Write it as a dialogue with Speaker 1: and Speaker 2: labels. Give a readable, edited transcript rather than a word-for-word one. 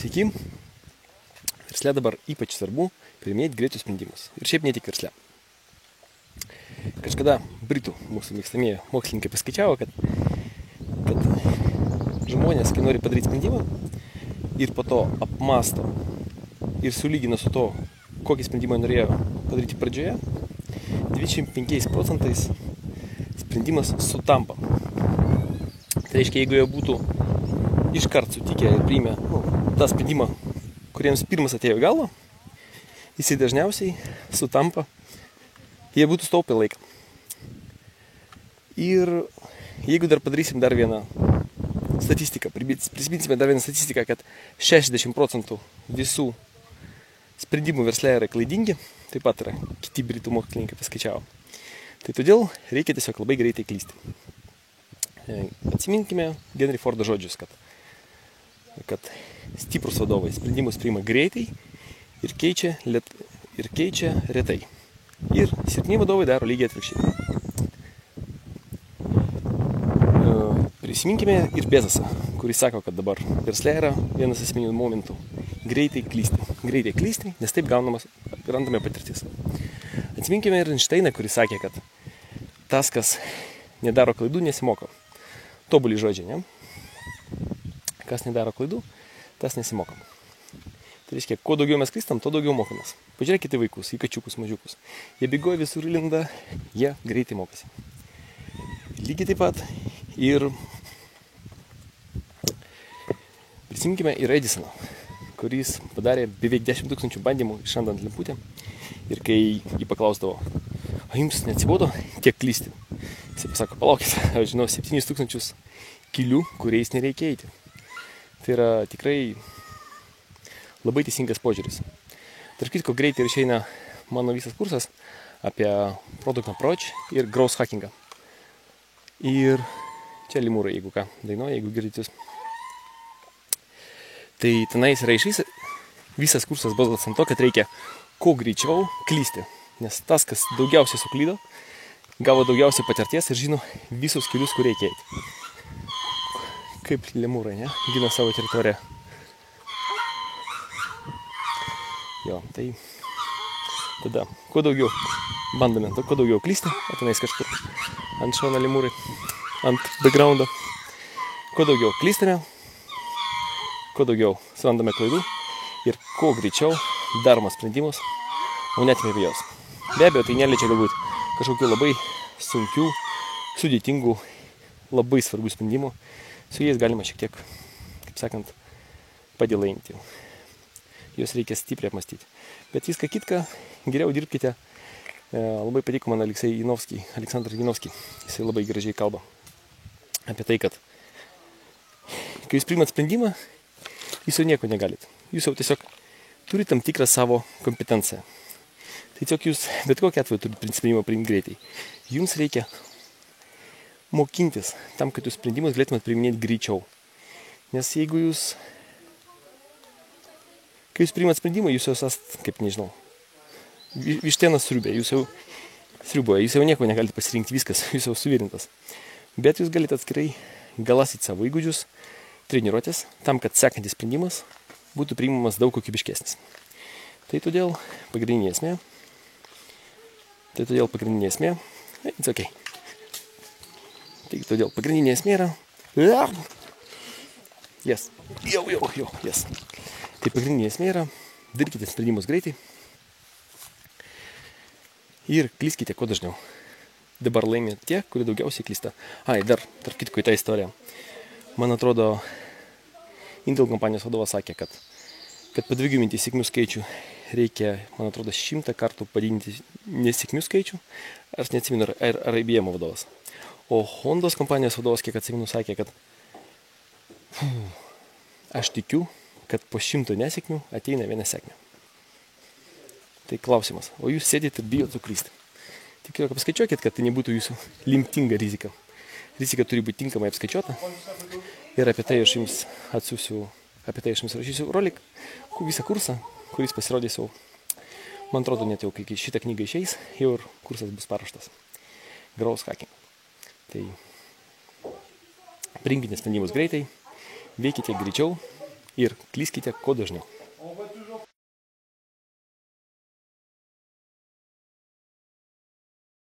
Speaker 1: Sveiki. Versle dabar ypač svarbu priiminėti greitus sprendimus. Ir šiaip ne tik versle. Kažkada britų mūsų mėgstamieji mokslininkai paskaičiavo, kad žmonės, kai nori padaryti sprendimą ir po to apmasto ir sulygina su to, kokį sprendimą norėjo padaryti pradžioje, 25% sprendimas sutampa. Tai reiškia, jeigu jie būtų iškart sutikę ir priėmę tą sprendimą, kuriems pirmas atėjo į galvą, jisai dažniausiai sutampa, jie būtų staupę laiką. Ir jeigu dar padarysim dar vieną statistiką, prisiminsime dar vieną statistiką, kad 60% visų sprendimų versle yra klaidingi, taip pat yra kiti britų mokslininkai paskaičiavo. Tai todėl reikia tiesiog labai greitai klysti. Atsiminkime Henry Fordo žodžius, kad stiprus vadovai sprendimus priima greitai ir keičia retai. Ir silpni vadovai daro lygiai atvirkščiai. Prisiminkime ir Bezosą, kuris sako, kad dabar versle yra vienas esminių momentų – greitai klysti, nes taip randame patirtis. Atsiminkime ir Einšteiną, kuris sakė, kad tas, kas nedaro klaidų, nesimoko. Tobuli žodžiai, ne? Kas nedaro klaidų, tas nesimoko. Tai reiškia, kuo daugiau mes klystam, tuo daugiau mokomės. Pažiūrėkite vaikus, į kačiukus, mažiukus. Jie bėgoja visur linda, jie greitai mokosi. Lygiai taip pat ir prisiminkime ir Edisoną, kuris padarė beveik 10 000 bandymų išrandant lemputę. Ir kai jį paklausdavo, o jums neatsibodo kiek klysti? Jis pasako, palaukit, aš žinau 7 000 kelių, kuriais nereikia eiti. Tai yra tikrai labai teisingas požiūris. Tarp kitko, greitai ir išeina mano visas kursas apie Product Approach ir Growth Hackingą. Ir čia lemūrai, jeigu ką, dainuoja, jeigu girdite jūs. Tai tenais yra išvis visas kursas bazuotas ant to, kad reikia kuo greičiau klysti. Nes tas, kas daugiausiai suklydo, gavo daugiausiai patirties ir žino visus kelius, kur reikia eiti. Kaip lemūrai, ne? Gina savo teritoriją. Jo, tai tada, kuo daugiau bandome, kuo daugiau klysti, o tenais kažkur ant šono lemūrai, ant backgroundo. Kuo daugiau klystame, kuo daugiau surandame klaidų ir kuo greičiau darome sprendimus, o netime jos. Be abejo, tai neliečia galbūt kažkokių labai sunkių, sudėtingų, labai svarbių sprendimų. Su jais galima šiek tiek, kaip sakant, padėlainti. Juos reikia stipriai apmastyti. Bet viską kitką geriau dirbkite. Labai patiko man Aleksandras Jinovskis. Jisai labai gražiai kalba apie tai, kad kai jūs priimat sprendimą, jūs jau nieko negalit. Jūs jau tiesiog turite tam tikrą savo kompetenciją. Tai tiesiog jūs bet kokiu atveju turite sprendimą priimti greitai. Jums reikia mokintis tam, kad jūs sprendimus galėtumėt priiminėti greičiau. Nes jeigu kai jūs priimat sprendimą, jūs jau esat, kaip nežinau, vištienas sriubė, jūs jau sriuboje, jūs jau nieko negalite pasirinkti, viskas, jūs jau suvirintas. Bet jūs galite atskirai galasyti savo įgūdžius, treniruotės, tam, kad sekantis sprendimas būtų priimamas daug kokybiškesnis. Tai todėl pagrindinė esmė, it's okay. Tai todėl pagrindinė esmė yra, yes. Tai pagrindinė esmė yra, darykite sprendimus greitai ir klyskite kuo dažniau. Dabar laimė tie, kurie daugiausiai klysta. Dar, tarp kitko į tą istoriją. Man atrodo, Intel kompanijos vadovas sakė, kad padviguminti sėkmių skaičių reikia, man atrodo, 100 kartų padidinti nesėkmių skaičių. Aš neatsimenu, ar IBM vadovas. O Hondos kompanijos vadovas, kiek atsimenu, sakė, kad aš tikiu, kad po 100 nesėkmių ateina viena sėkmė. Tai klausimas, o jūs sėdite ir bijot suklysti. Tik jau paskaičiuokit, kad tai nebūtų jūsų lemtinga rizika. Rizika turi būti tinkamai apskaičiuota. Ir apie tai aš jums rašysiu rolik, visą kursą, kuris pasirodys jau, man atrodo, net jau kai šitą knygą išeis, jau ir kursas bus paruoštas. Growth Hacking. Tai priimkite sprendimus greitai, veikite greičiau ir klyskite kuo dažniau.